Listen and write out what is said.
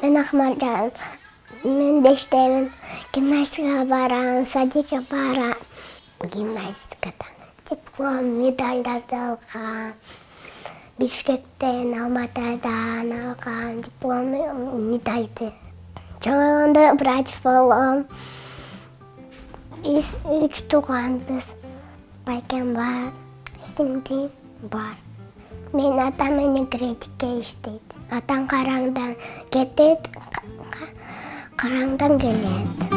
Мен Ақмаржан. Мен 5-темін. Гимнастикаға барам, садикқа барам. Гимнастикадан диплом, медальдарды алған. Бишкектен, Алматыдан алған диплом, медальды. Чоғында врач болам. Біз 3 туғанбыз. Байкем бар, сіңді бар. Мен атам энергетикке іштейді. Атам қараңдан кетеді, қараңдан келеді.